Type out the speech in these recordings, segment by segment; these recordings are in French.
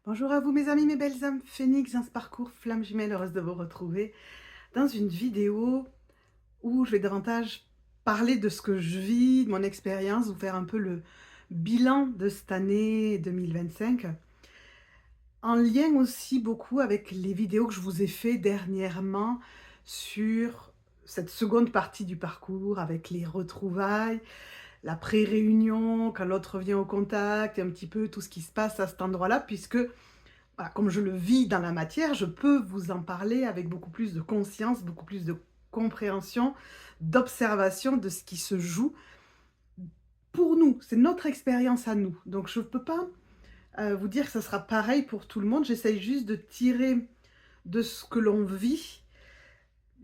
Bonjour à vous mes amis, mes belles âmes phénix, dans ce parcours flamme jumelle, heureuse de vous retrouver dans une vidéo où je vais davantage parler de ce que je vis, de mon expérience, vous faire un peu le bilan de cette année 2025, en lien aussi beaucoup avec les vidéos que je vous ai fait dernièrement sur cette seconde partie du parcours avec les retrouvailles, la pré-réunion, quand l'autre revient au contact et un petit peu tout ce qui se passe à cet endroit-là, puisque voilà, comme je le vis dans la matière, je peux vous en parler avec beaucoup plus de conscience, beaucoup plus de compréhension, d'observation de ce qui se joue pour nous. C'est notre expérience à nous. Donc je ne peux pas vous dire que ça sera pareil pour tout le monde. J'essaye juste de tirer de ce que l'on vit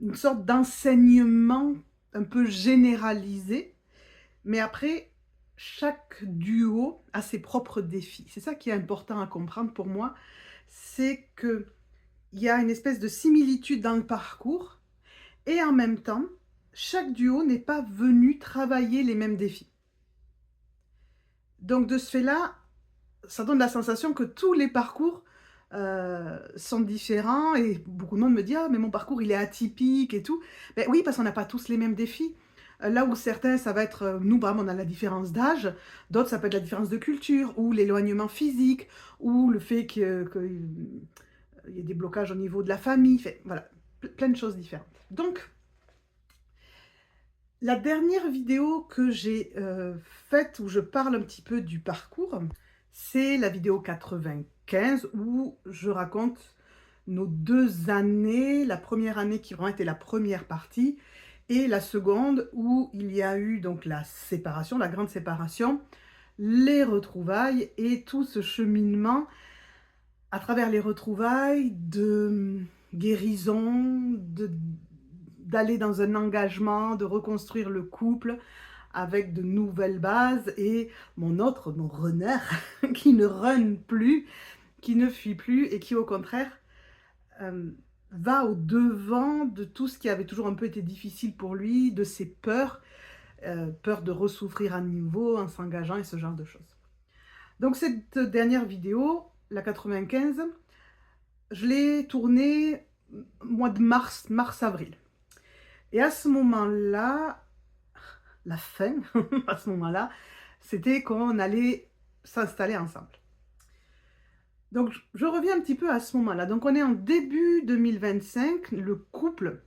une sorte d'enseignement un peu généralisé. Mais après, chaque duo a ses propres défis. C'est ça qui est important à comprendre pour moi. C'est que il y a une espèce de similitude dans le parcours et en même temps, chaque duo n'est pas venu travailler les mêmes défis. Donc de ce fait-là, ça donne la sensation que tous les parcours sont différents et beaucoup de monde me dit: «Ah mais mon parcours il est atypique et tout». Ben oui, parce qu'on n'a pas tous les mêmes défis. Là où certains ça va être, nous par exemple on a la différence d'âge, d'autres ça peut être la différence de culture ou l'éloignement physique ou le fait il y ait des blocages au niveau de la famille, enfin voilà, plein de choses différentes. Donc, la dernière vidéo que j'ai faite où je parle un petit peu du parcours, c'est la vidéo 95 où je raconte nos 2 années, la première année qui vraiment était la première partie et la seconde où il y a eu donc la séparation, la grande séparation, les retrouvailles et tout ce cheminement à travers les retrouvailles de guérison, d'aller dans un engagement, de reconstruire le couple avec de nouvelles bases et mon runner, qui ne run plus, qui ne fuit plus et qui au contraire va au devant de tout ce qui avait toujours un peu été difficile pour lui, de ses peurs, peur de ressouffrir à nouveau en s'engageant et ce genre de choses. Donc cette dernière vidéo, la 95, je l'ai tournée mois de mars, mars-avril. Et à ce moment-là, la fin, à ce moment-là, c'était qu'on allait s'installer ensemble. Donc je reviens un petit peu à ce moment-là. Donc on est en début 2025, le couple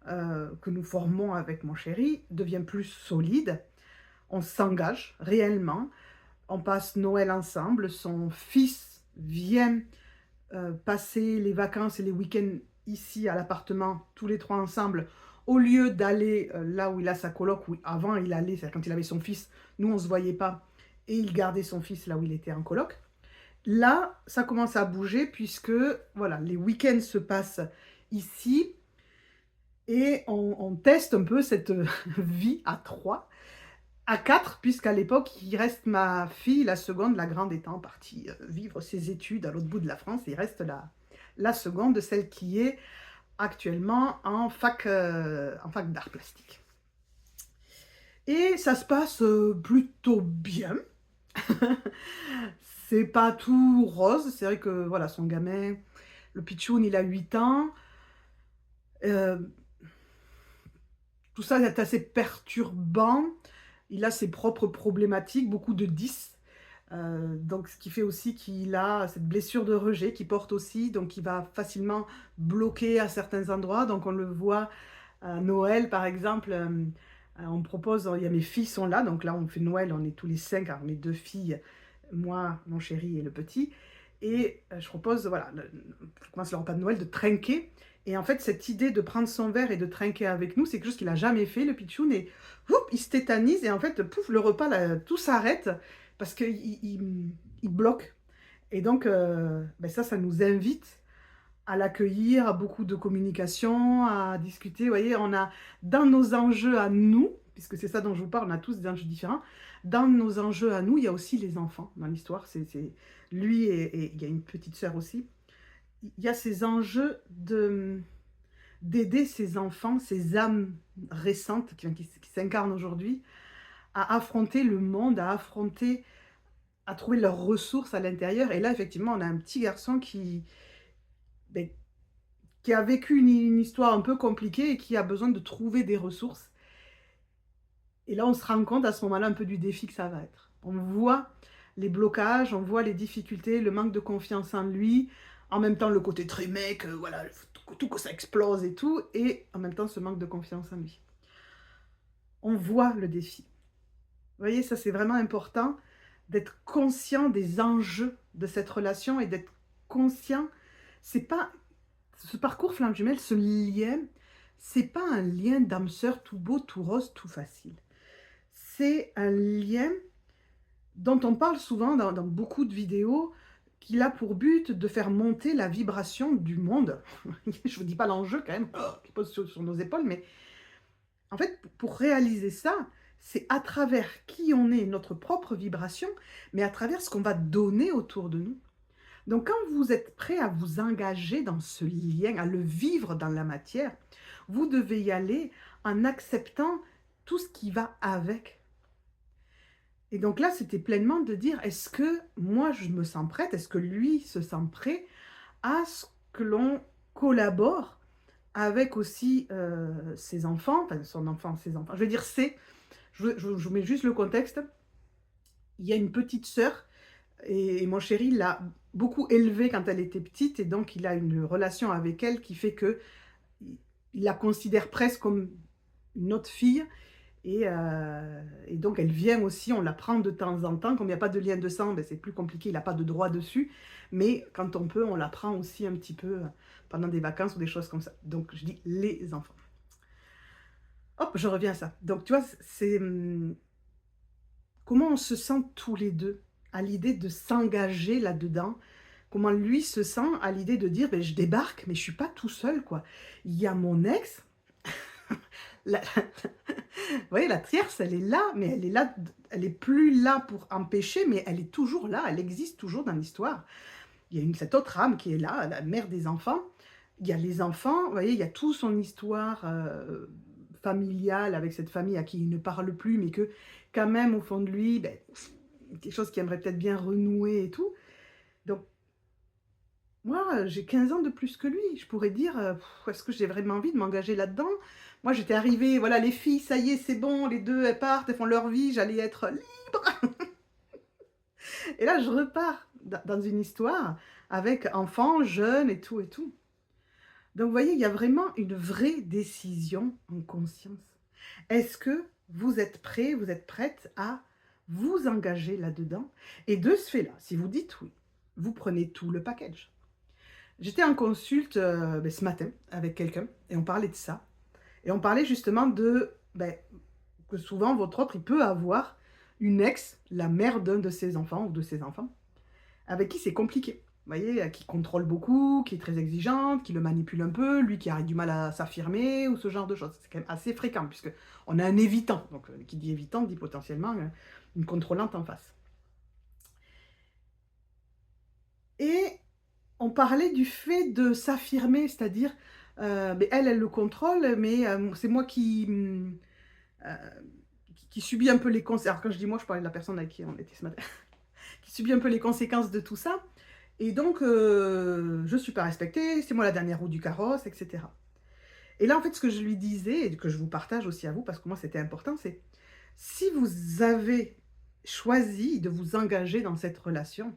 que nous formons avec mon chéri devient plus solide. On s'engage réellement. On passe Noël ensemble. Son fils vient passer les vacances et les week-ends ici à l'appartement, tous les trois ensemble, au lieu d'aller là où il a sa coloc, où avant il allait, c'est-à-dire quand il avait son fils, nous on ne se voyait pas, et il gardait son fils là où il était en coloc. Là, ça commence à bouger puisque voilà, les week-ends se passent ici et on teste un peu cette vie à trois, à quatre, puisqu'à l'époque, il reste ma fille, la seconde, la grande étant partie vivre ses études à l'autre bout de la France, il reste la seconde, celle qui est actuellement en fac d'art plastique. Et ça se passe plutôt bien. C'est pas tout rose, c'est vrai que voilà, son gamin, le pitchoun, il a 8 ans. Euh, Tout ça est assez perturbant. Il a ses propres problématiques, beaucoup de 10. Donc ce qui fait aussi qu'il a cette blessure de rejet qui porte aussi, donc il va facilement bloquer à certains endroits. Donc on le voit à Noël par exemple, on me propose, il y a mes filles sont là, donc là on fait Noël, on est tous les 5, alors mes 2 filles, moi, mon chéri et le petit. Et je propose, voilà, je commence le repas de Noël, de trinquer. Et en fait, cette idée de prendre son verre et de trinquer avec nous, c'est quelque chose qu'il n'a jamais fait, le pitchoun. Et il se tétanise et en fait, pouf, le repas, là, tout s'arrête parce qu'il bloque. Et donc, ben ça nous invite à l'accueillir, à beaucoup de communication, à discuter. Vous voyez, on a dans nos enjeux à nous, puisque c'est ça dont je vous parle, on a tous des enjeux différents. Dans nos enjeux à nous, il y a aussi les enfants dans l'histoire. C'est lui et il y a une petite sœur aussi. Il y a ces enjeux d'aider ces enfants, ces âmes récentes qui s'incarnent aujourd'hui, à affronter le monde, à affronter à trouver leurs ressources à l'intérieur. Et là, effectivement, on a un petit garçon beh, qui a vécu une histoire un peu compliquée et qui a besoin de trouver des ressources. Et là, on se rend compte à ce moment-là un peu du défi que ça va être. On voit les blocages, on voit les difficultés, le manque de confiance en lui, en même temps le côté très mec, voilà, tout que ça explose et tout, et en même temps ce manque de confiance en lui. On voit le défi. Vous voyez, ça c'est vraiment important d'être conscient des enjeux de cette relation et d'être conscient, c'est pas ce parcours flamme jumelle, ce lien, c'est pas un lien d'âme sœur tout beau, tout rose, tout facile. C'est un lien dont on parle souvent dans beaucoup de vidéos, qui a pour but de faire monter la vibration du monde. Je ne vous dis pas l'enjeu quand même, qui pose sur nos épaules, mais en fait, pour réaliser ça, c'est à travers qui on est, notre propre vibration, mais à travers ce qu'on va donner autour de nous. Donc quand vous êtes prêt à vous engager dans ce lien, à le vivre dans la matière, vous devez y aller en acceptant tout ce qui va avec. Et donc là, c'était pleinement de dire, est-ce que moi je me sens prête, est-ce que lui se sent prêt à ce que l'on collabore avec aussi ses enfants, enfin son enfant, ses enfants. Je veux dire, je vous mets juste le contexte. Il y a une petite sœur et mon chéri l'a beaucoup élevée quand elle était petite et donc il a une relation avec elle qui fait que il la considère presque comme une autre fille. Et donc elle vient aussi, on la prend de temps en temps. Comme il n'y a pas de lien de sang, ben c'est plus compliqué, il n'a pas de droit dessus. Mais quand on peut, on la prend aussi un petit peu pendant des vacances ou des choses comme ça. Donc je dis les enfants. Hop, je reviens à ça. Donc tu vois, c'est comment on se sent tous les deux à l'idée de s'engager là-dedans. Comment lui se sent à l'idée de dire, ben, je débarque, mais je suis pas tout seul, quoi. Il y a mon ex. La vous voyez, la tierce, elle est là, mais elle est là, elle est plus là pour empêcher, mais elle est toujours là, elle existe toujours dans l'histoire. Il y a cette autre âme qui est là, la mère des enfants. Il y a les enfants, vous voyez, il y a toute son histoire familiale avec cette famille à qui il ne parle plus, mais que quand même, au fond de lui, ben, quelque chose qui aimerait peut-être bien renouer et tout. Donc, moi, j'ai 15 ans de plus que lui. Je pourrais dire, est-ce que j'ai vraiment envie de m'engager là-dedans? Moi, j'étais arrivée, voilà, les filles, ça y est, c'est bon, les deux, elles partent, elles font leur vie, j'allais être libre. Et là, je repars dans une histoire avec enfants, jeunes et tout et tout. Donc, vous voyez, il y a vraiment une vraie décision en conscience. Est-ce que vous êtes prêt, vous êtes prête à vous engager là-dedans? Et de ce fait-là, si vous dites oui, vous prenez tout le package. J'étais en consulte ce matin avec quelqu'un et on parlait de ça. Et on parlait justement de que souvent votre autre, il peut avoir une ex, la mère d'un de ses enfants ou de ses enfants, avec qui c'est compliqué. Vous voyez, qui contrôle beaucoup, qui est très exigeante, qui le manipule un peu, lui qui a du mal à s'affirmer ou ce genre de choses. C'est quand même assez fréquent puisque on a un évitant. Donc qui dit évitant dit potentiellement une contrôlante en face. Et on parlait du fait de s'affirmer, c'est-à-dire, elle le contrôle, mais c'est moi qui subit un peu les conséquences. Alors quand je dis moi, je parlais de la personne avec qui on était ce matin, qui subit un peu les conséquences de tout ça. Et donc, je ne suis pas respectée, c'est moi la dernière roue du carrosse, etc. Et là, en fait, ce que je lui disais, et que je vous partage aussi à vous, parce que moi, c'était important, c'est si vous avez choisi de vous engager dans cette relation,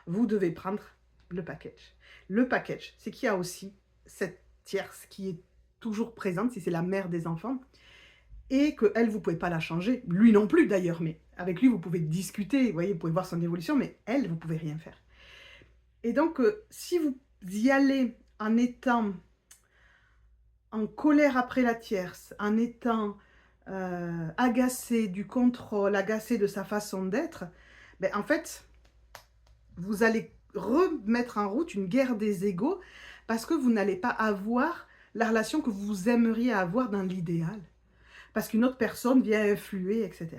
vous devez prendre le package. Le package, c'est qu'il y a aussi cette tierce qui est toujours présente, si c'est la mère des enfants, et qu'elle, vous ne pouvez pas la changer. Lui non plus d'ailleurs, mais avec lui, vous pouvez discuter, vous voyez, vous pouvez voir son évolution, mais elle, vous ne pouvez rien faire. Et donc, si vous y allez en étant en colère après la tierce, en étant agacé du contrôle, agacé de sa façon d'être, en fait, vous allez remettre en route une guerre des égos parce que vous n'allez pas avoir la relation que vous aimeriez avoir dans l'idéal. Parce qu'une autre personne vient influer, etc.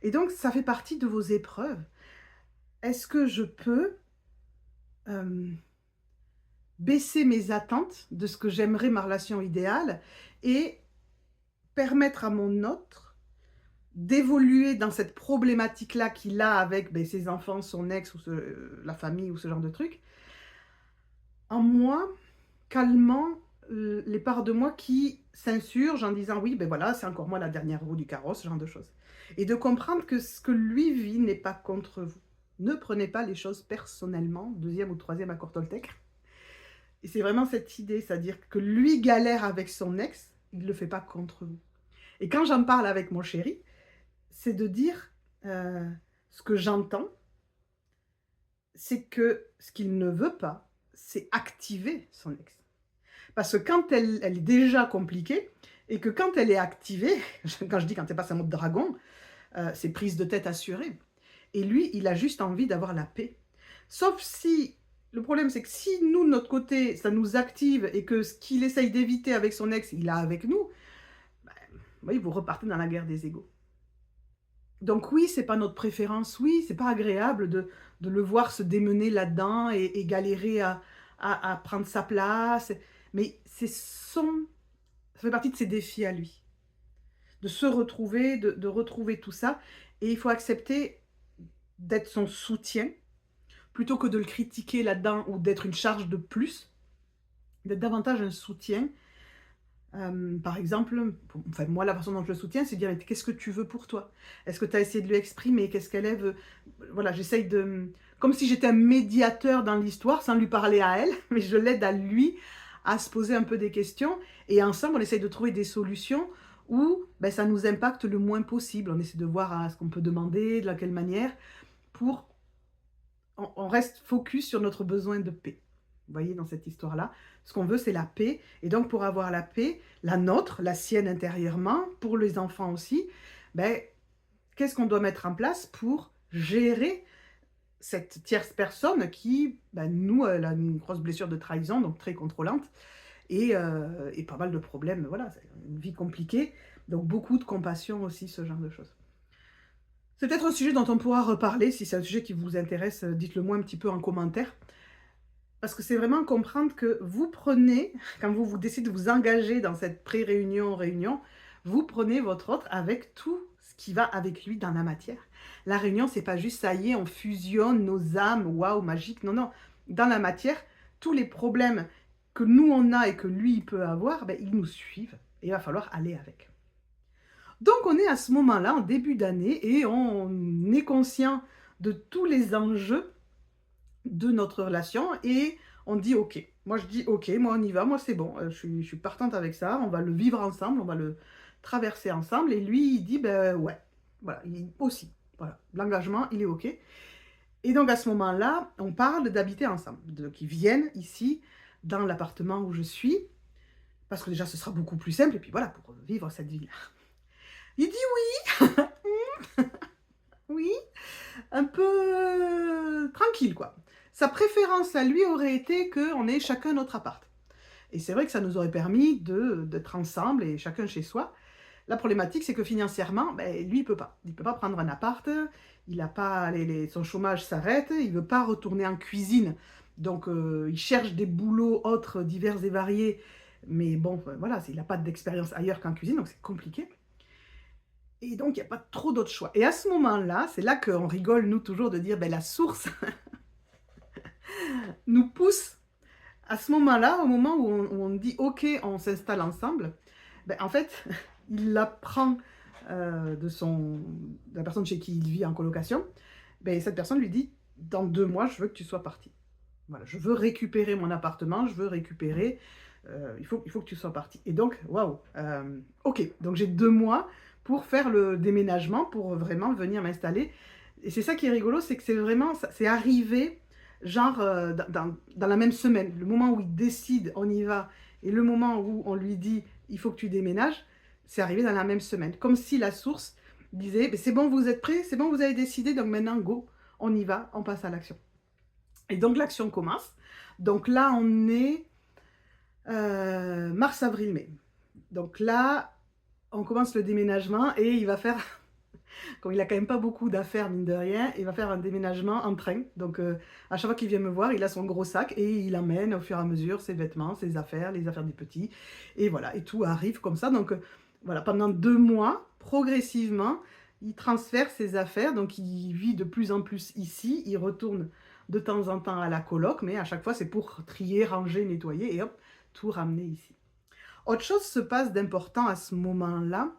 Et donc, ça fait partie de vos épreuves. Est-ce que je peux baisser mes attentes de ce que j'aimerais ma relation idéale et permettre à mon autre d'évoluer dans cette problématique-là qu'il a avec, beh, ses enfants, son ex ou la famille ou ce genre de truc, en moi, calmant, les parts de moi qui s'insurgent en disant: «Oui, ben voilà, c'est encore moi la dernière roue du carrosse», ce genre de choses. Et de comprendre que ce que lui vit n'est pas contre vous. Ne prenez pas les choses personnellement, deuxième ou troisième accord Toltec. Et c'est vraiment cette idée, c'est-à-dire que lui galère avec son ex, il ne le fait pas contre vous. Et quand j'en parle avec mon chéri, c'est de dire, ce que j'entends, c'est que ce qu'il ne veut pas, c'est activer son ex. Parce que quand elle est déjà compliquée et que quand elle est activée, quand je dis quand elle passe en mode dragon, c'est prise de tête assurée. Et lui, il a juste envie d'avoir la paix. Sauf si, le problème c'est que si nous, de notre côté, ça nous active et que ce qu'il essaye d'éviter avec son ex, il a avec nous, ben, vous voyez, vous repartez dans la guerre des égos. Donc oui, c'est pas notre préférence, oui, c'est pas agréable de le voir se démener là-dedans et galérer à prendre sa place, mais c'est son ça fait partie de ses défis à lui, de se retrouver, de retrouver tout ça et il faut accepter d'être son soutien, plutôt que de le critiquer là-dedans ou d'être une charge de plus, d'être davantage un soutien. Par exemple, enfin moi la façon dont je le soutiens, c'est de dire: «Mais qu'est-ce que tu veux pour toi? Est-ce que tu as essayé de lui exprimer? Qu'est-ce qu'elle veut?» Voilà, j'essaye de comme si j'étais un médiateur dans l'histoire, sans lui parler à elle, mais je l'aide à lui, à se poser un peu des questions et ensemble, on essaye de trouver des solutions où, ben, ça nous impacte le moins possible. On essaie de voir, ce qu'on peut demander, de quelle manière, pour on reste focus sur notre besoin de paix. Vous voyez, dans cette histoire-là, ce qu'on veut, c'est la paix. Et donc, pour avoir la paix, la nôtre, la sienne intérieurement, pour les enfants aussi, ben, qu'est-ce qu'on doit mettre en place pour gérer cette tierce personne qui, ben, nous, elle a une grosse blessure de trahison, donc très contrôlante, et pas mal de problèmes. Voilà, c'est une vie compliquée, donc beaucoup de compassion aussi, ce genre de choses. C'est peut-être un sujet dont on pourra reparler. Si c'est un sujet qui vous intéresse, dites-le moi un petit peu en commentaire. Parce que c'est vraiment comprendre que vous prenez, quand vous décidez de vous engager dans cette pré-réunion, réunion, vous prenez votre autre avec tout ce qui va avec lui dans la matière. La réunion, c'est pas juste ça y est, on fusionne nos âmes, waouh, magique. Non, non. Dans la matière, tous les problèmes que nous on a et que lui il peut avoir, ben, ils nous suivent et il va falloir aller avec. Donc on est à ce moment-là, en début d'année, et on est conscient de tous les enjeux de notre relation et on dit OK. Moi je dis OK, moi on y va, moi c'est bon, je suis partante avec ça, on va le vivre ensemble, on va le traverser ensemble et lui il dit: «Ben ouais». Voilà, il aussi, voilà, l'engagement il est OK et donc à ce moment-là, on parle d'habiter ensemble, de qu'ils viennent ici dans l'appartement où je suis, parce que déjà ce sera beaucoup plus simple et puis voilà, pour vivre cette vie-là. Il dit: «Oui, oui». Un peu tranquille, quoi. Sa préférence à lui aurait été qu'on ait chacun notre appart. Et c'est vrai que ça nous aurait permis d'être ensemble et chacun chez soi. La problématique, c'est que financièrement, ben, lui, il peut pas. Il peut pas prendre un appart, il a pas son chômage s'arrête, il veut pas retourner en cuisine. Donc, il cherche des boulots autres divers et variés. Mais bon, voilà, il a pas d'expérience ailleurs qu'en cuisine, donc c'est compliqué. Et donc, il y a pas trop d'autres choix. Et à ce moment-là, c'est là qu'on rigole, nous, toujours, de dire, ben, la source nous pousse à ce moment-là, au moment où on dit: «OK, on s'installe ensemble», ben, en fait, il apprend, de la personne chez qui il vit en colocation, ben cette personne lui dit: «Dans 2 mois, je veux que tu sois parti. Voilà, je veux récupérer mon appartement, je veux récupérer, il faut que tu sois parti». Et donc, waouh, OK, donc j'ai 2 mois pour faire le déménagement, pour vraiment venir m'installer et c'est ça qui est rigolo, c'est que c'est vraiment ça c'est arrivé genre, dans la même semaine. Le moment où il décide: «On y va» et le moment où on lui dit: «Il faut que tu déménages», c'est arrivé dans la même semaine. Comme si la source disait: «Beh, c'est bon, vous êtes prêts? C'est bon, vous avez décidé, donc maintenant go, on y va, on passe à l'action». Et donc l'action commence. Donc là, on est, mars, avril, mai. Donc là, on commence le déménagement et il va faire comme il a quand même pas beaucoup d'affaires, mine de rien, il va faire un déménagement en train. Donc, à chaque fois qu'il vient me voir, il a son gros sac et il emmène au fur et à mesure ses vêtements, ses affaires, les affaires des petits. Et voilà, et tout arrive comme ça. Donc, voilà, pendant 2 mois, progressivement, il transfère ses affaires, donc il vit de plus en plus ici, il retourne de temps en temps à la coloc, mais à chaque fois c'est pour trier, ranger, nettoyer et hop, tout ramener ici. Autre chose se passe d'important à ce moment-là.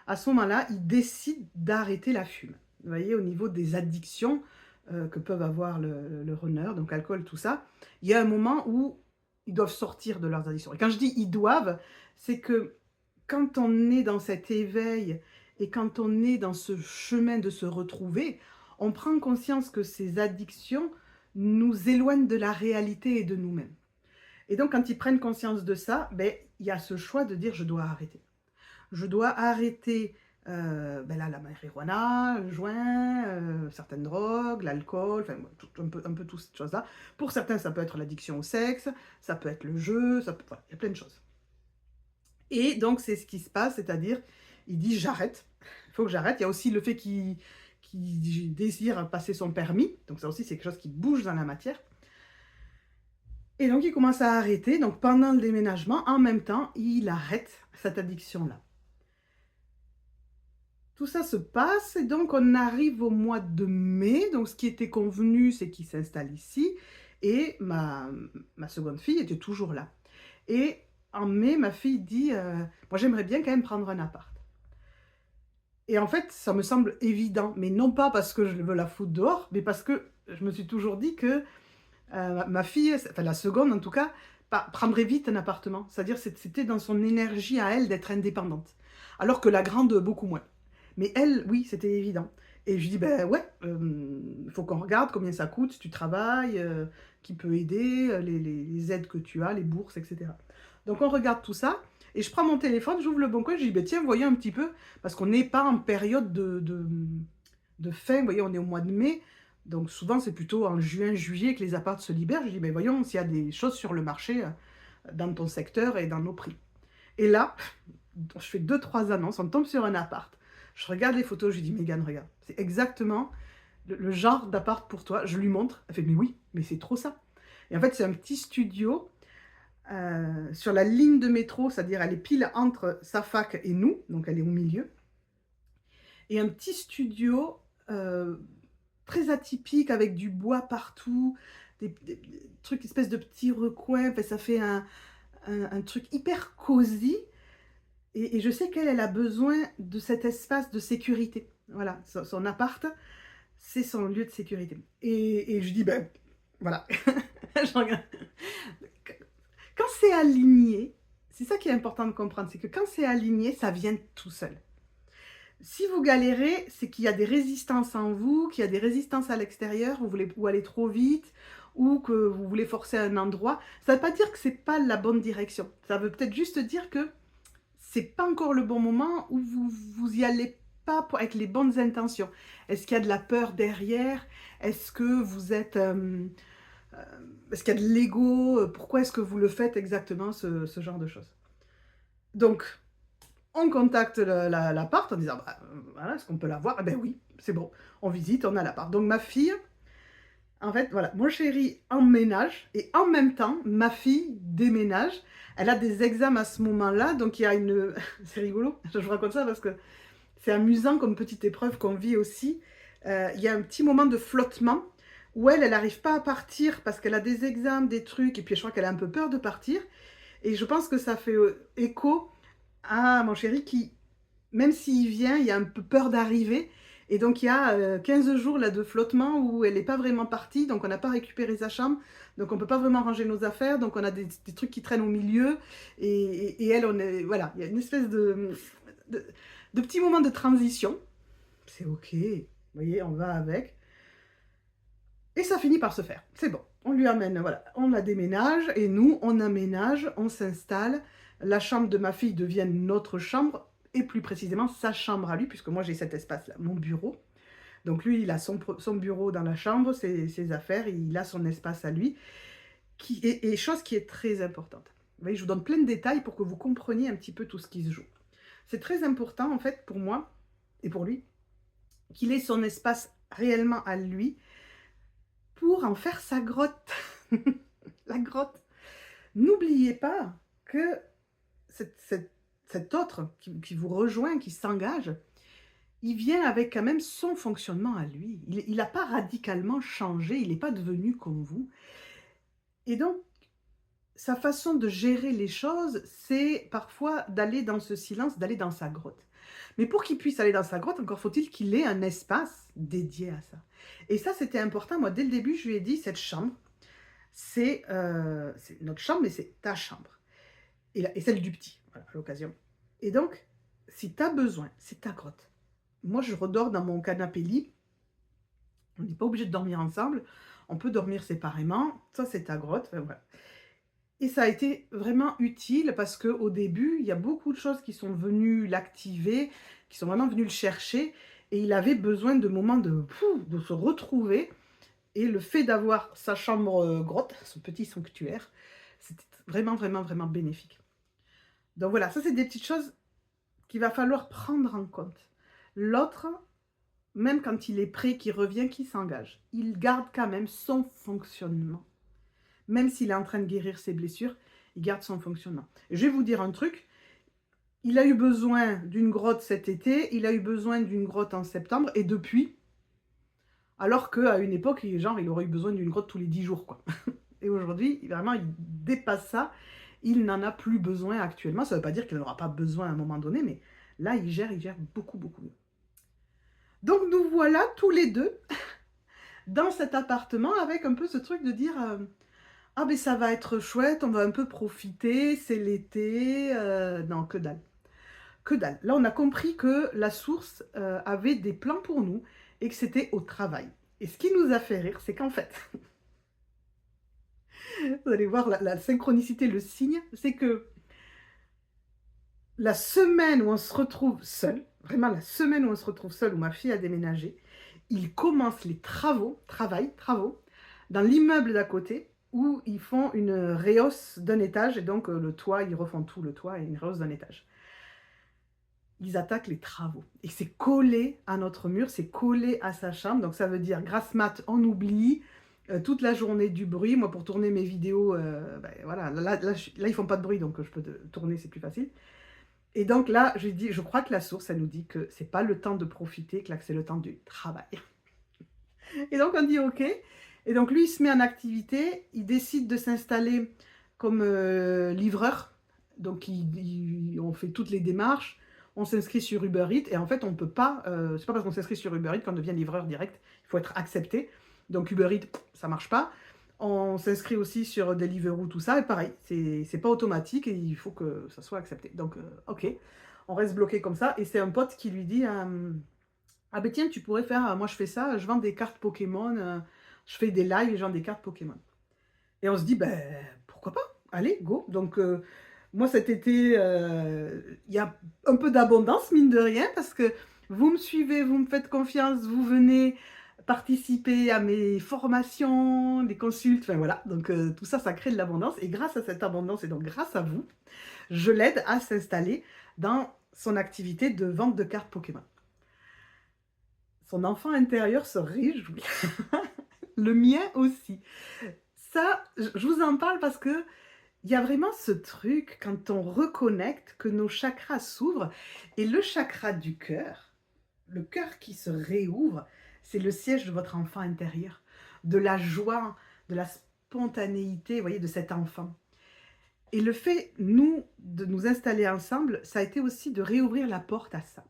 À ce moment-là, il décide d'arrêter la fume. Vous voyez, au niveau des addictions que peuvent avoir le runner, donc alcool, tout ça, il y a un moment où ils doivent sortir de leurs addictions. Et quand je dis ils doivent, c'est que quand on est dans cet éveil et quand on est dans ce chemin de se retrouver, on prend conscience que ces addictions nous éloignent de la réalité et de nous-mêmes. Et donc, quand ils prennent conscience de ça, ben, il y a ce choix de dire je dois arrêter. Je dois arrêter ben là, la marijuana, le joint, certaines drogues, l'alcool, enfin un peu toutes ces choses-là. Pour certains, ça peut être l'addiction au sexe, ça peut être le jeu, voilà, il y a plein de choses. Et donc, c'est ce qui se passe, c'est-à-dire, il dit j'arrête, il faut que j'arrête. Il y a aussi le fait qu'il désire passer son permis, donc ça aussi, c'est quelque chose qui bouge dans la matière. Et donc, il commence à arrêter. Donc, pendant le déménagement, en même temps, il arrête cette addiction-là. Tout ça se passe et donc on arrive au mois de mai. Donc, ce qui était convenu, c'est qu'il s'installe ici. Et ma seconde fille était toujours là. Et en mai, ma fille dit moi, j'aimerais bien quand même prendre un appart. Et en fait, ça me semble évident. Mais non pas parce que je veux la foutre dehors, mais parce que je me suis toujours dit que ma fille, enfin la seconde en tout cas, prendrait vite un appartement. C'est-à-dire c'était dans son énergie à elle d'être indépendante. Alors que la grande, beaucoup moins. Mais elle, oui, c'était évident. Et je dis, ben ouais, il faut qu'on regarde combien ça coûte si tu travailles, qui peut aider, les aides que tu as, les bourses, etc. Donc on regarde tout ça, et je prends mon téléphone, j'ouvre le bon coin, je dis, ben tiens, voyons un petit peu, parce qu'on n'est pas en période de fin, vous voyez, on est au mois de mai, donc souvent c'est plutôt en juin, juillet que les apparts se libèrent. Je dis, ben voyons s'il y a des choses sur le marché, dans ton secteur et dans nos prix. Et là, je fais 2-3 annonces, on tombe sur un appart. Je regarde les photos, je lui dis, Mégane, regarde, c'est exactement le genre d'appart pour toi. Je lui montre, elle fait, mais oui, mais c'est trop ça. Et en fait, c'est un petit studio sur la ligne de métro, c'est-à-dire elle est pile entre sa fac et nous, donc elle est au milieu. Et un petit studio très atypique avec du bois partout, des trucs, espèce de petits recoins, enfin, ça fait un truc hyper cosy. Et je sais qu'elle a besoin de cet espace de sécurité. Voilà, son appart, c'est son lieu de sécurité. Et je dis, ben, voilà. Je regarde. Quand c'est aligné, c'est ça qui est important de comprendre, c'est que quand c'est aligné, ça vient tout seul. Si vous galérez, c'est qu'il y a des résistances en vous, qu'il y a des résistances à l'extérieur, vous voulez aller trop vite, ou que vous voulez forcer un endroit. Ça ne veut pas dire que ce n'est pas la bonne direction. Ça veut peut-être juste dire que c'est pas encore le bon moment, où vous y allez pas avec les bonnes intentions. Est-ce qu'il y a de la peur derrière? Est-ce que vous êtes... est-ce qu'il y a de l'ego? Pourquoi est-ce que vous le faites exactement, ce genre de choses? Donc, on contacte l'appart en disant, bah, voilà, est-ce qu'on peut la voir? Eh ben oui, c'est bon, on visite, on a l'appart. Donc ma fille, en fait, voilà, mon chéri emménage et en même temps, ma fille déménage. Elle a des examens à ce moment-là, donc il y a une... c'est rigolo, je vous raconte ça parce que c'est amusant comme petite épreuve qu'on vit aussi. Il y a un petit moment de flottement où elle n'arrive pas à partir parce qu'elle a des examens, des trucs, et puis je crois qu'elle a un peu peur de partir. Et je pense que ça fait écho à mon chéri qui, même s'il vient, il a un peu peur d'arriver. Et donc, il y a 15 jours là, de flottement où elle n'est pas vraiment partie, donc on n'a pas récupéré sa chambre, donc on ne peut pas vraiment ranger nos affaires, donc on a des trucs qui traînent au milieu, et elle, on est, voilà, il y a une espèce de petit moment de transition. C'est ok, vous voyez, on va avec. Et ça finit par se faire, c'est bon. On lui amène, voilà, on la déménage, et nous, on aménage, on s'installe. La chambre de ma fille devient notre chambre, et plus précisément sa chambre à lui, puisque moi j'ai cet espace-là, mon bureau. Donc lui, il a son bureau dans la chambre, ses affaires, il a son espace à lui, et chose qui est très importante. Vous voyez, je vous donne plein de détails pour que vous compreniez un petit peu tout ce qui se joue. C'est très important, en fait, pour moi, et pour lui, qu'il ait son espace réellement à lui, pour en faire sa grotte. La grotte. N'oubliez pas que cet autre qui vous rejoint, qui s'engage, il vient avec quand même son fonctionnement à lui. Il n'a pas radicalement changé, il n'est pas devenu comme vous. Et donc, sa façon de gérer les choses, c'est parfois d'aller dans ce silence, d'aller dans sa grotte. Mais pour qu'il puisse aller dans sa grotte, encore faut-il qu'il ait un espace dédié à ça. Et ça, c'était important. Moi, dès le début, je lui ai dit, cette chambre, c'est notre chambre, mais c'est ta chambre. Et celle du petit, voilà, à l'occasion. Et donc, si tu as besoin, c'est ta grotte. Moi, je redors dans mon canapé lit. On n'est pas obligé de dormir ensemble. On peut dormir séparément. Ça, c'est ta grotte. Enfin, voilà. Et ça a été vraiment utile parce qu'au début, il y a beaucoup de choses qui sont venues l'activer, qui sont vraiment venues le chercher. Et il avait besoin de moments de se retrouver. Et le fait d'avoir sa chambre grotte, son petit sanctuaire, c'était vraiment, vraiment, vraiment bénéfique. Donc voilà, ça c'est des petites choses qu'il va falloir prendre en compte. L'autre, même quand il est prêt, qu'il revient, qu'il s'engage, il garde quand même son fonctionnement. Même s'il est en train de guérir ses blessures, il garde son fonctionnement. Et je vais vous dire un truc, il a eu besoin d'une grotte cet été, il a eu besoin d'une grotte en septembre, et depuis, alors qu'à une époque, genre, il aurait eu besoin d'une grotte tous les 10 jours, quoi. Et aujourd'hui, vraiment, il dépasse ça. Il n'en a plus besoin actuellement. Ça ne veut pas dire qu'il n'aura pas besoin à un moment donné, mais là, il gère beaucoup, beaucoup mieux. Donc, nous voilà tous les deux dans cet appartement avec un peu ce truc de dire ah, ben ça va être chouette, on va un peu profiter, c'est l'été. Non, que dalle. Que dalle. Là, on a compris que la source avait des plans pour nous et que c'était au travail. Et ce qui nous a fait rire, c'est qu'en fait, vous allez voir la synchronicité, le signe, c'est que la semaine où on se retrouve seul, vraiment la semaine où on se retrouve seul, où ma fille a déménagé, il commence les travaux, dans l'immeuble d'à côté, où ils font une réhausse d'un étage, et donc le toit, ils refont tout le toit et une réhausse d'un étage. Ils attaquent les travaux. Et c'est collé à notre mur, c'est collé à sa chambre, donc ça veut dire grasse mat, on oublie, toute la journée du bruit. Moi, pour tourner mes vidéos, ben, voilà, là, ils font pas de bruit, donc je peux tourner, c'est plus facile. Et donc là, j'ai dit, je crois que la source, elle nous dit que c'est pas le temps de profiter, que là, c'est le temps du travail. Et donc on dit OK. Et donc lui, il se met en activité, il décide de s'installer comme livreur. Donc on fait toutes les démarches, on s'inscrit sur Uber Eats, et en fait on peut pas, c'est pas parce qu'on s'inscrit sur Uber Eats qu'on devient livreur direct, il faut être accepté. Donc Uber Eats, ça marche pas. On s'inscrit aussi sur Deliveroo, tout ça, et pareil, c'est pas automatique et il faut que ça soit accepté. Donc, ok, on reste bloqué comme ça. Et c'est un pote qui lui dit ah ben tiens, tu pourrais faire, moi je fais ça, je vends des cartes Pokémon, je fais des lives et je vends des cartes Pokémon. Et on se dit, ben pourquoi pas, allez, go. Donc, moi cet été, il y a un peu d'abondance, mine de rien, parce que vous me suivez, vous me faites confiance, vous venez participer à mes formations, des consultes, enfin voilà. Donc tout ça, ça crée de l'abondance. Et grâce à cette abondance, et donc grâce à vous, je l'aide à s'installer dans son activité de vente de cartes Pokémon. Son enfant intérieur se réjouit. Le mien aussi. Ça, je vous en parle parce que il y a vraiment ce truc, quand on reconnecte, que nos chakras s'ouvrent. Et le chakra du cœur, le cœur qui se réouvre, c'est le siège de votre enfant intérieur, de la joie, de la spontanéité, vous voyez, de cet enfant. Et le fait, nous, de nous installer ensemble, ça a été aussi de réouvrir la porte à ça.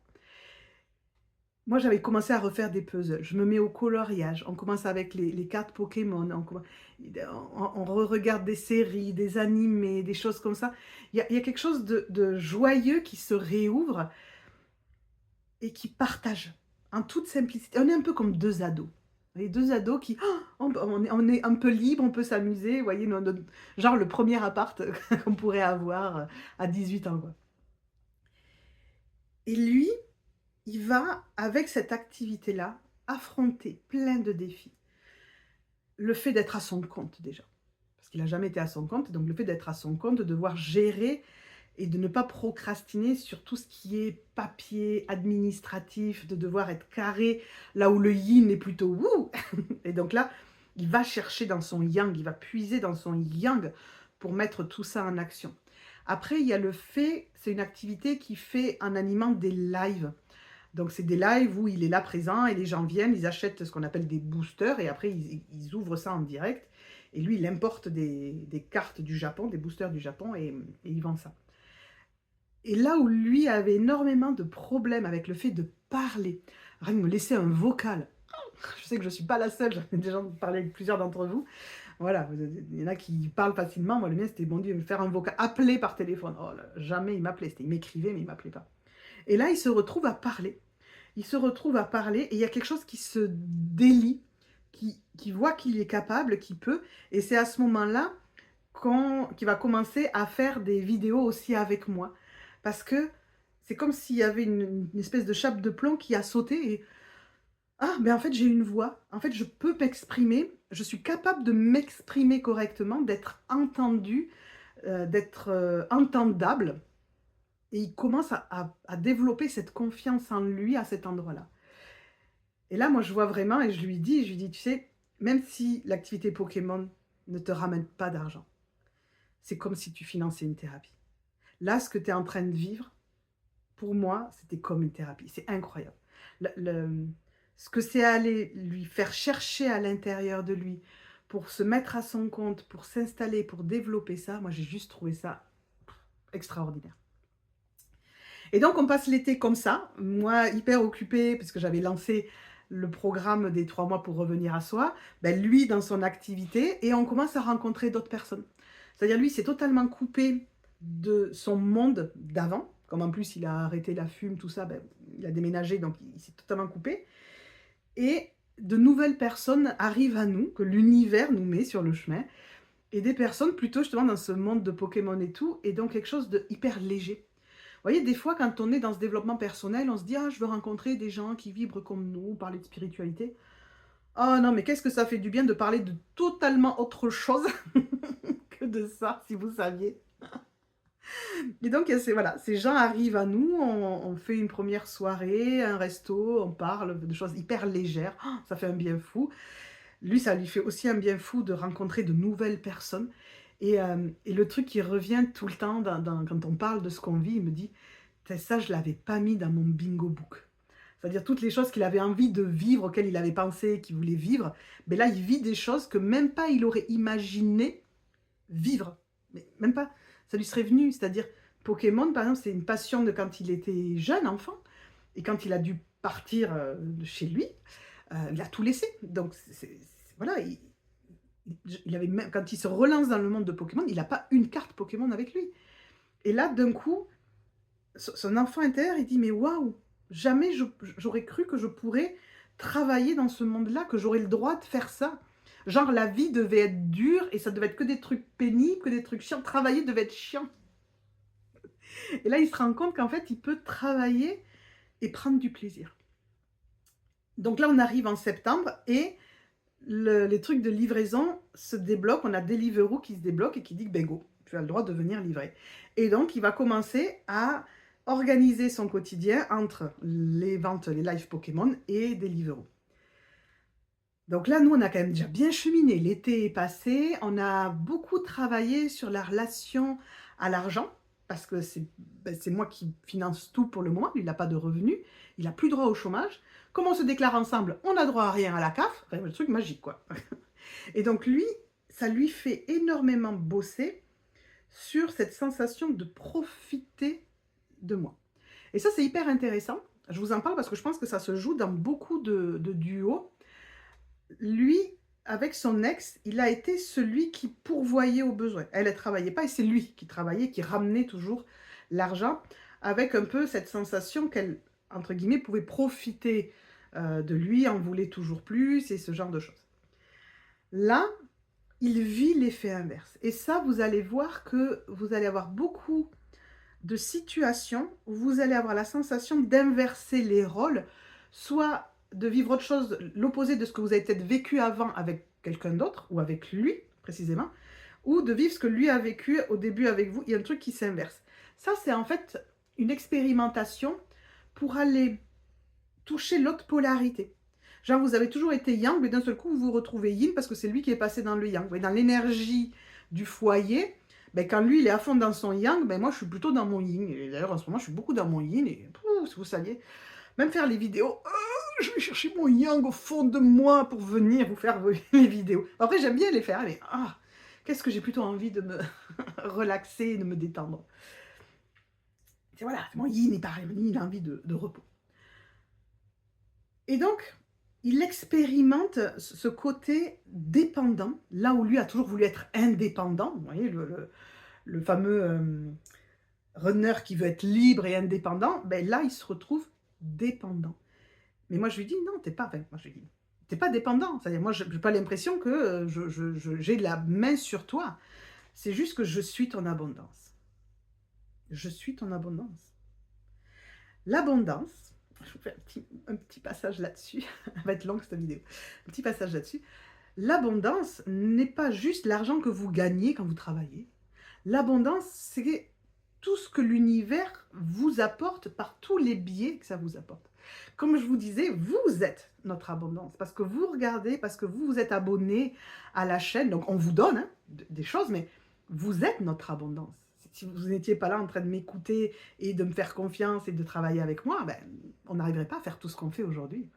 Moi, j'avais commencé à refaire des puzzles. Je me mets au coloriage. On commence avec les cartes Pokémon. On re-regarde des séries, des animés, des choses comme ça. Il y a quelque chose de joyeux qui se réouvre et qui partage en toute simplicité. On est un peu comme deux ados. Les deux ados qui, on est un peu libre, on peut s'amuser. Vous voyez, genre le premier appart qu'on pourrait avoir à 18 ans, quoi. Et lui, il va, avec cette activité-là, affronter plein de défis. Le fait d'être à son compte déjà, parce qu'il n'a jamais été à son compte, donc le fait d'être à son compte, de devoir gérer et de ne pas procrastiner sur tout ce qui est papier, administratif, de devoir être carré, là où le yin est plutôt wouh. Et donc là, il va chercher dans son yang, il va puiser dans son yang pour mettre tout ça en action. Après, il y a le fait, c'est une activité qui fait en animant des lives. Donc c'est des lives où il est là présent et les gens viennent, ils achètent ce qu'on appelle des boosters et après ils ouvrent ça en direct. Et lui, il importe des cartes du Japon, des boosters du Japon et il vend ça. Et là où lui avait énormément de problèmes avec le fait de parler, rien que me laisser un vocal. Je sais que je ne suis pas la seule, j'en ai déjà parlé avec plusieurs d'entre vous. Voilà, il y en a qui parlent facilement. Moi, le mien, c'était, bon Dieu, faire un vocal, appeler par téléphone. Oh là, jamais il m'appelait. Il m'écrivait, mais il ne m'appelait pas. Et là, il se retrouve à parler. Il se retrouve à parler et il y a quelque chose qui se délie, qui voit qu'il est capable, qu'il peut. Et c'est à ce moment-là qu'il va commencer à faire des vidéos aussi avec moi. Parce que c'est comme s'il y avait une espèce de chape de plomb qui a sauté et ah, mais en fait, j'ai une voix. En fait, je peux m'exprimer. Je suis capable de m'exprimer correctement, d'être entendue, d'être entendable. Et il commence à développer cette confiance en lui à cet endroit-là. Et là, moi, je vois vraiment et je lui dis, tu sais, même si l'activité Pokémon ne te ramène pas d'argent, c'est comme si tu finançais une thérapie. Là, ce que tu es en train de vivre, pour moi, c'était comme une thérapie. C'est incroyable. Ce que c'est aller lui faire chercher à l'intérieur de lui pour se mettre à son compte, pour s'installer, pour développer ça, moi, j'ai juste trouvé ça extraordinaire. Et donc, on passe l'été comme ça, moi, hyper occupée, parce que j'avais lancé le programme des 3 mois pour revenir à soi, ben, lui dans son activité, et on commence à rencontrer d'autres personnes. C'est-à-dire, lui, s'est totalement coupé de son monde d'avant, comme en plus il a arrêté la fume, tout ça, ben, il a déménagé, donc il s'est totalement coupé. Et de nouvelles personnes arrivent à nous, que l'univers nous met sur le chemin, et des personnes plutôt justement dans ce monde de Pokémon et tout, et donc quelque chose de hyper léger. Vous voyez, des fois, quand on est dans ce développement personnel, on se dit « Ah, je veux rencontrer des gens qui vibrent comme nous, parler de spiritualité. » Oh non, mais qu'est-ce que ça fait du bien de parler de totalement autre chose que de ça, si vous saviez. Et donc, voilà, ces gens arrivent à nous, on fait une première soirée, un resto, on parle de choses hyper légères. Oh, ça fait un bien fou. Lui, ça lui fait aussi un bien fou de rencontrer de nouvelles personnes. Et le truc qui revient tout le temps quand on parle de ce qu'on vit, il me dit ça, je ne l'avais pas mis dans mon bingo book. C'est-à-dire toutes les choses qu'il avait envie de vivre, auxquelles il avait pensé, qu'il voulait vivre. Mais là, il vit des choses que même pas il aurait imaginé vivre. Mais même pas. Ça lui serait venu. C'est-à-dire, Pokémon, par exemple, c'est une passion de quand il était jeune enfant. Et quand il a dû partir de chez lui, il a tout laissé. Donc, voilà, il avait même, quand il se relance dans le monde de Pokémon, il n'a pas une carte Pokémon avec lui. Et là, d'un coup, son enfant intérieur, il dit, mais waouh, jamais j'aurais cru que je pourrais travailler dans ce monde-là, que j'aurais le droit de faire ça. Genre, la vie devait être dure et ça devait être que des trucs pénibles, que des trucs chiants. Travailler devait être chiant. Et là, il se rend compte qu'en fait, il peut travailler et prendre du plaisir. Donc là, on arrive en septembre et les trucs de livraison se débloquent. On a Deliveroo qui se débloque et qui dit que ben go, tu as le droit de venir livrer. Et donc, il va commencer à organiser son quotidien entre les ventes, les lives Pokémon et Deliveroo. Donc là, nous, on a quand même déjà bien cheminé. L'été est passé, on a beaucoup travaillé sur la relation à l'argent, parce que c'est moi qui finance tout pour le moment, lui, il n'a pas de revenus, il n'a plus droit au chômage. Comme on se déclare ensemble, on n'a droit à rien à la CAF, enfin, le truc magique, quoi. Et donc lui, ça lui fait énormément bosser sur cette sensation de profiter de moi. Et ça, c'est hyper intéressant. Je vous en parle parce que je pense que ça se joue dans beaucoup de duos. Lui, avec son ex, il a été celui qui pourvoyait aux besoins. Elle ne travaillait pas et c'est lui qui travaillait, qui ramenait toujours l'argent avec un peu cette sensation qu'elle, entre guillemets, pouvait profiter de lui, en voulait toujours plus et ce genre de choses. Là, il vit l'effet inverse. Et ça, vous allez voir que vous allez avoir beaucoup de situations où vous allez avoir la sensation d'inverser les rôles, soit de vivre autre chose, l'opposé de ce que vous avez peut-être vécu avant avec quelqu'un d'autre, ou avec lui précisément, ou de vivre ce que lui a vécu au début avec vous. Il y a un truc qui s'inverse. Ça, c'est en fait une expérimentation pour aller toucher l'autre polarité. Genre, vous avez toujours été yang, mais d'un seul coup, vous vous retrouvez yin parce que c'est lui qui est passé dans le yang. Vous voyez, dans l'énergie du foyer, ben, quand lui, il est à fond dans son yang, ben, moi, je suis plutôt dans mon yin. Et d'ailleurs, en ce moment, je suis beaucoup dans mon yin. Et si vous saviez, Même faire les vidéos, je vais chercher mon yang au fond de moi pour venir vous faire les vidéos. Après, j'aime bien les faire, mais qu'est-ce que j'ai plutôt envie de me relaxer et de me détendre. C'est voilà, mon yin est pareil, mon yin il a envie de repos. Et donc, il expérimente ce côté dépendant, là où lui a toujours voulu être indépendant. Vous voyez, le fameux runner qui veut être libre et indépendant, ben là, il se retrouve dépendant. Mais moi, je lui dis, non, t'es pas, enfin, moi, je lui dis, t'es pas dépendant. C'est-à-dire, moi, je n'ai pas l'impression que j'ai la main sur toi. C'est juste que je suis ton abondance. Je suis ton abondance. L'abondance, je vous fais un petit passage là-dessus, elle va être longue cette vidéo, un petit passage là-dessus. L'abondance n'est pas juste l'argent que vous gagnez quand vous travaillez. L'abondance, c'est tout ce que l'univers vous apporte par tous les biais que ça vous apporte. Comme je vous disais, vous êtes notre abondance, parce que vous regardez, parce que vous vous êtes abonné à la chaîne, donc on vous donne des choses, mais vous êtes notre abondance. Si vous n'étiez pas là en train de m'écouter et de me faire confiance et de travailler avec moi, ben, on n'arriverait pas à faire tout ce qu'on fait aujourd'hui.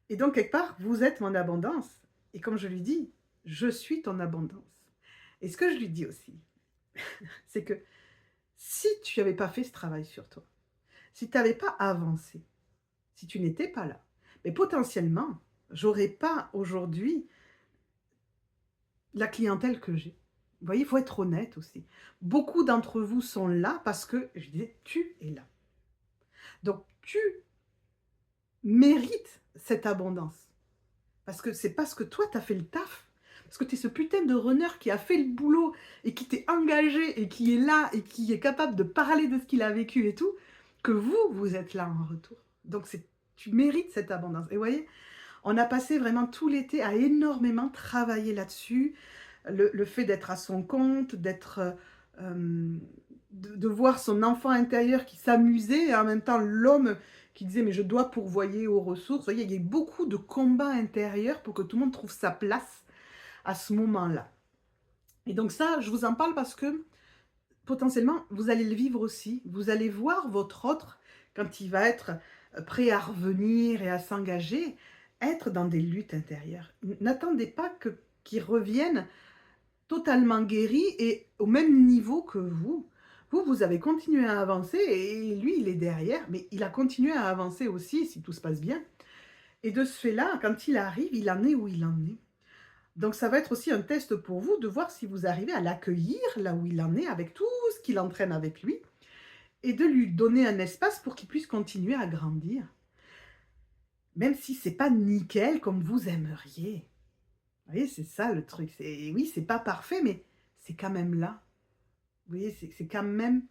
Et donc, quelque part, vous êtes mon abondance. Et comme je lui dis, je suis ton abondance. Et ce que je lui dis aussi, c'est que si tu n'avais pas fait ce travail sur toi, si tu n'avais pas avancé, si tu n'étais pas là, mais potentiellement, j'aurais pas aujourd'hui la clientèle que j'ai. Vous voyez, il faut être honnête aussi. Beaucoup d'entre vous sont là parce que, je disais, tu es là. Donc, tu mérites cette abondance. Parce que c'est parce que toi, tu as fait le taf. Parce que tu es ce putain de runner qui a fait le boulot et qui t'est engagé et qui est là et qui est capable de parler de ce qu'il a vécu et tout, que vous êtes là en retour. Donc, tu mérites cette abondance. Et vous voyez, on a passé vraiment tout l'été à énormément travailler là-dessus. Le fait d'être à son compte, de voir son enfant intérieur qui s'amusait et en même temps l'homme qui disait mais je dois pourvoyer aux ressources. Vous voyez, il y a beaucoup de combats intérieurs pour que tout le monde trouve sa place à ce moment-là. Et donc ça, je vous en parle parce que potentiellement, vous allez le vivre aussi. Vous allez voir votre autre, quand il va être prêt à revenir et à s'engager, être dans des luttes intérieures. N'attendez pas qu'il revienne totalement guéri et au même niveau que vous. Vous avez continué à avancer et lui, il est derrière, mais il a continué à avancer aussi, si tout se passe bien. Et de ce fait-là, quand il arrive, il en est où il en est. Donc ça va être aussi un test pour vous de voir si vous arrivez à l'accueillir là où il en est, avec tout ce qu'il entraîne avec lui, et de lui donner un espace pour qu'il puisse continuer à grandir. Même si c'est pas nickel comme vous aimeriez. Vous voyez, c'est ça le truc. Oui, c'est pas parfait, mais c'est quand même là. Vous voyez, c'est quand même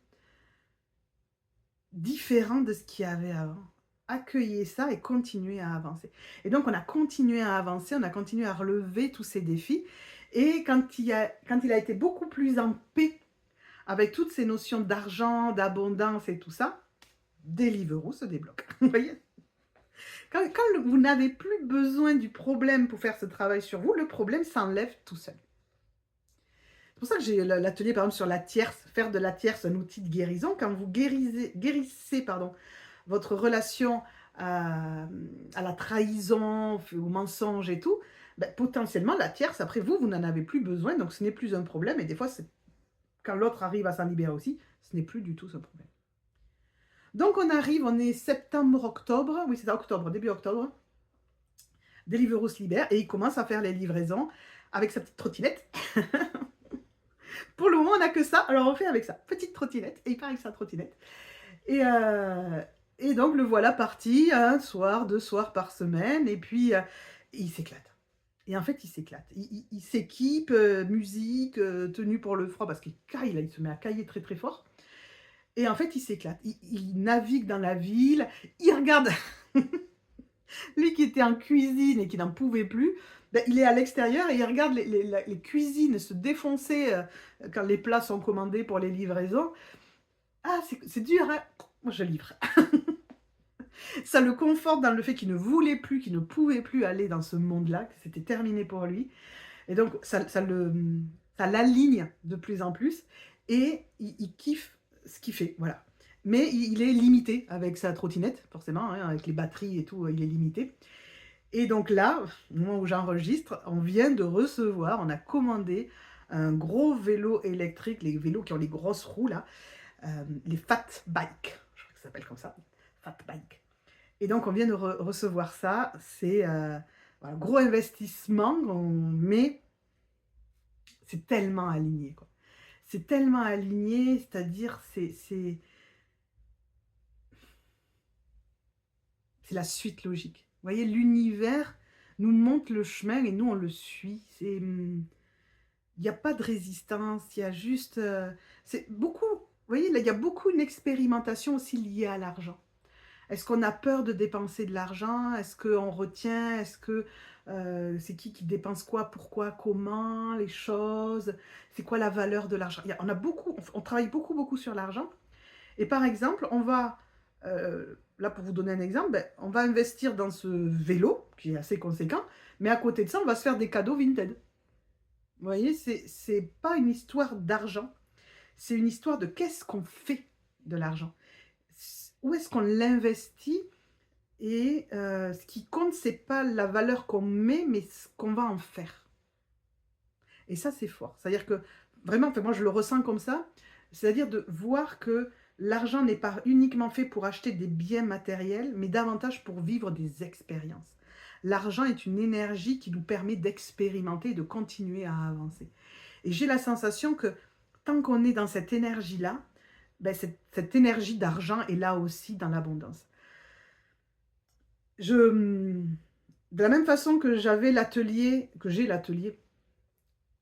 différent de ce qu'il y avait avant. Accueillez ça et continuez à avancer. Et donc, on a continué à avancer, on a continué à relever tous ces défis. Et quand il a été beaucoup plus en paix avec toutes ces notions d'argent, d'abondance et tout ça, Deliveroo se débloque. Vous voyez, quand vous n'avez plus besoin du problème pour faire ce travail sur vous, le problème s'enlève tout seul. C'est pour ça que j'ai l'atelier, par exemple, sur la tierce, faire de la tierce un outil de guérison. Quand vous guérissez votre relation à la trahison, au mensonge et tout, ben, potentiellement, la tierce, après vous n'en avez plus besoin, donc ce n'est plus un problème. Et des fois, quand l'autre arrive à s'en libérer aussi, ce n'est plus du tout ce problème. Donc on est septembre-octobre, oui c'est octobre, début octobre, Deliveroo se libère et il commence à faire les livraisons avec sa petite trottinette. Pour le moment on n'a que ça, alors on fait avec sa petite trottinette et il part avec sa trottinette. Et donc le voilà parti, un soir, 2 soirs par semaine, et puis il s'éclate. Et en fait il s'éclate, il s'équipe, musique, tenue pour le froid, parce qu'il caille là, il se met à cailler très très fort. Et en fait, il s'éclate. Il navigue dans la ville. Il regarde. Lui qui était en cuisine et qui n'en pouvait plus, ben, il est à l'extérieur et il regarde les cuisines se défoncer quand les plats sont commandés pour les livraisons. Ah, c'est dur, hein? Moi, je livre. Ça le conforte dans le fait qu'il ne voulait plus, qu'il ne pouvait plus aller dans ce monde-là, que c'était terminé pour lui. Et donc, ça l'aligne de plus en plus. Et il kiffe ce qu'il fait, voilà. Mais il est limité avec sa trottinette, forcément, hein, avec les batteries et tout, il est limité. Et donc là, au moment où j'enregistre, on vient de recevoir, on a commandé un gros vélo électrique, les vélos qui ont les grosses roues là, les fat bike, je crois que ça s'appelle comme ça, fat bike. Et donc on vient de recevoir ça, c'est voilà, gros investissement, mais c'est tellement aligné, quoi. C'est tellement aligné, c'est-à-dire c'est la suite logique. Vous voyez, l'univers nous montre le chemin et nous on le suit. Il n'y a pas de résistance, il y a juste... c'est beaucoup, vous voyez, là, il y a beaucoup une expérimentation aussi liée à l'argent. Est-ce qu'on a peur de dépenser de l'argent? Est-ce qu'on retient? Est-ce que c'est qui dépense quoi? Pourquoi? Comment? Les choses? C'est quoi la valeur de l'argent? On a beaucoup, on travaille beaucoup, beaucoup sur l'argent. Et par exemple, on va, là pour vous donner un exemple, ben, on va investir dans ce vélo, qui est assez conséquent, mais à côté de ça, on va se faire des cadeaux Vinted. Vous voyez, c'est pas une histoire d'argent, c'est une histoire de qu'est-ce qu'on fait de l'argent. Où est-ce qu'on l'investit? Et ce qui compte, c'est pas la valeur qu'on met, mais ce qu'on va en faire. Et ça, c'est fort. C'est-à-dire que, vraiment, enfin, moi, je le ressens comme ça. C'est-à-dire de voir que l'argent n'est pas uniquement fait pour acheter des biens matériels, mais davantage pour vivre des expériences. L'argent est une énergie qui nous permet d'expérimenter et de continuer à avancer. Et j'ai la sensation que tant qu'on est dans cette énergie-là, ben, cette énergie d'argent est là aussi dans l'abondance. De la même façon que j'ai l'atelier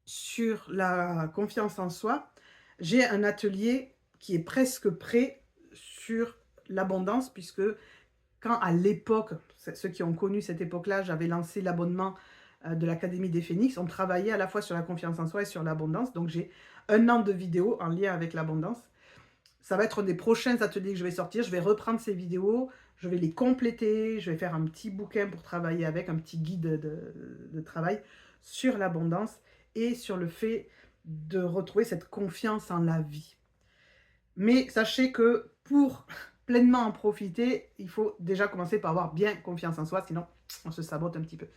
sur la confiance en soi, j'ai un atelier qui est presque prêt sur l'abondance, puisque quand à l'époque, ceux qui ont connu cette époque-là, j'avais lancé l'abonnement de l'Académie des Phénix, on travaillait à la fois sur la confiance en soi et sur l'abondance. Donc j'ai 1 an de vidéos en lien avec l'abondance. Ça va être un des prochains ateliers que je vais sortir. Je vais reprendre ces vidéos, je vais les compléter, je vais faire un petit bouquin pour travailler avec, un petit guide de travail sur l'abondance et sur le fait de retrouver cette confiance en la vie. Mais sachez que pour pleinement en profiter, il faut déjà commencer par avoir bien confiance en soi, sinon on se sabote un petit peu.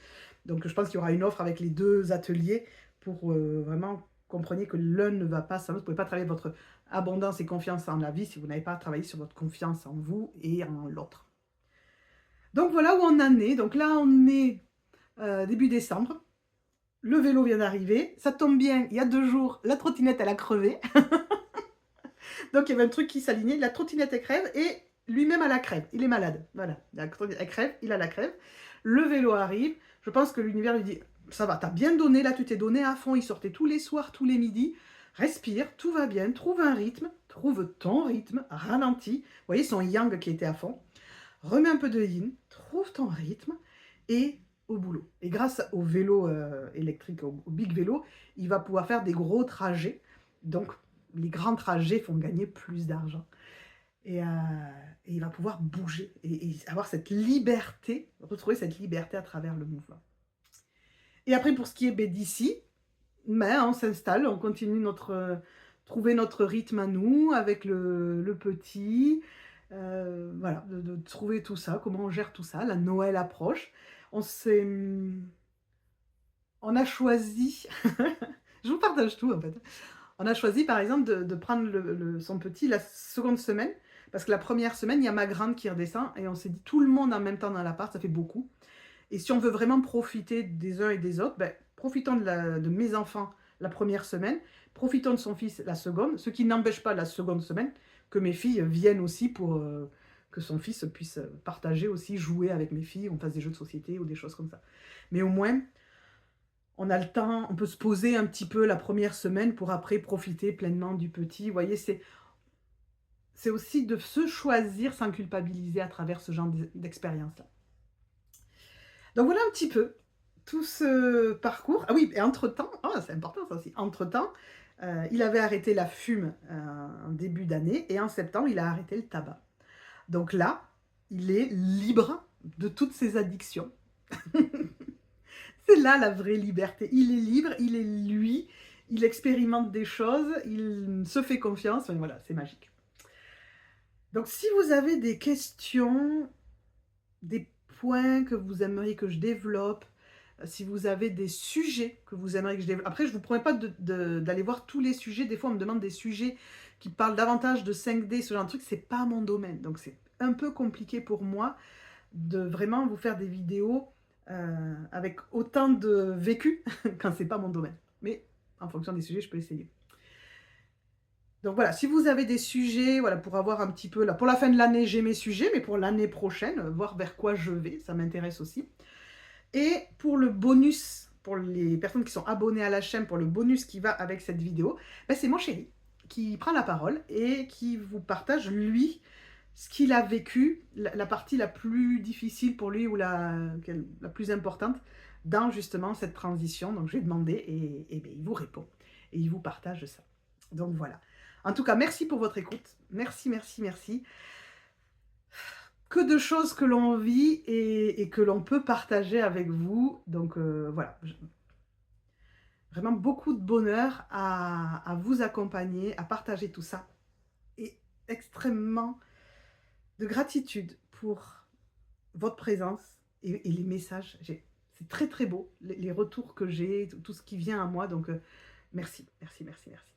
Donc je pense qu'il y aura une offre avec les 2 ateliers pour vraiment compreniez que l'un ne va pas sans l'autre. Vous ne pouvez pas travailler votre abondance et confiance en la vie si vous n'avez pas travaillé sur votre confiance en vous et en l'autre. Donc voilà où on en est. Donc là, on est début décembre. Le vélo vient d'arriver. Ça tombe bien, il y a 2 jours, la trottinette, elle a crevé. Donc il y avait un truc qui s'alignait. La trottinette, elle crève et lui-même a la crève. Il est malade. Voilà. Elle crève, il a la crève. Le vélo arrive. Je pense que l'univers lui dit ça va, t'as bien donné, là tu t'es donné à fond. Il sortait tous les soirs, tous les midis. Respire, tout va bien, trouve un rythme, trouve ton rythme, ralentis. Vous voyez son yang qui était à fond. Remets un peu de yin, trouve ton rythme et au boulot. Et grâce au vélo électrique, au big vélo, il va pouvoir faire des gros trajets. Donc les grands trajets font gagner plus d'argent. Et il va pouvoir bouger et avoir cette liberté, retrouver cette liberté à travers le mouvement. Et après, pour ce qui est d'ici, ben, on s'installe, on continue trouver notre rythme à nous avec le petit. Voilà, de trouver tout ça, comment on gère tout ça. La Noël approche. On a choisi, je vous partage tout en fait. On a choisi par exemple de prendre son petit la seconde semaine, parce que la première semaine, il y a ma grande qui redescend, et on s'est dit tout le monde en même temps dans l'appart, ça fait beaucoup. Et si on veut vraiment profiter des uns et des autres, ben, profitons de mes enfants la première semaine, profitons de son fils la seconde, ce qui n'empêche pas la seconde semaine que mes filles viennent aussi pour que son fils puisse partager aussi, jouer avec mes filles, on fasse des jeux de société ou des choses comme ça. Mais au moins, on a le temps, on peut se poser un petit peu la première semaine pour après profiter pleinement du petit. Vous voyez, c'est aussi de se choisir sans culpabiliser à travers ce genre d'expérience-là. Donc voilà un petit peu tout ce parcours. Ah oui, et entre-temps, oh, c'est important ça aussi, entre-temps, il avait arrêté la fume en début d'année et en septembre, il a arrêté le tabac. Donc là, il est libre de toutes ses addictions. C'est là la vraie liberté. Il est libre, il est lui, il expérimente des choses, il se fait confiance. Enfin, voilà, c'est magique. Donc si vous avez des questions, des points que vous aimeriez que je développe, si vous avez des sujets que vous aimeriez que je développe. Après, je ne vous promets pas d'aller voir tous les sujets. Des fois, on me demande des sujets qui parlent davantage de 5D, ce genre de truc. C'est pas mon domaine. Donc, c'est un peu compliqué pour moi de vraiment vous faire des vidéos avec autant de vécu quand c'est pas mon domaine. Mais en fonction des sujets, je peux essayer. Donc voilà, si vous avez des sujets, voilà, pour avoir un petit peu là, pour la fin de l'année, j'ai mes sujets, mais pour l'année prochaine, voir vers quoi je vais, ça m'intéresse aussi. Et pour le bonus, pour les personnes qui sont abonnées à la chaîne, pour le bonus qui va avec cette vidéo, ben c'est mon chéri qui prend la parole et qui vous partage, lui, ce qu'il a vécu, la partie la plus difficile pour lui ou la plus importante dans justement cette transition. Donc je lui ai demandé et ben, il vous répond et il vous partage ça. Donc voilà. En tout cas, merci pour votre écoute. Merci, merci, merci. Que de choses que l'on vit et que l'on peut partager avec vous. Donc voilà, vraiment beaucoup de bonheur à vous accompagner, à partager tout ça. Et extrêmement de gratitude pour votre présence et les messages. C'est très très beau, les retours que j'ai, tout ce qui vient à moi. Donc merci, merci, merci, merci.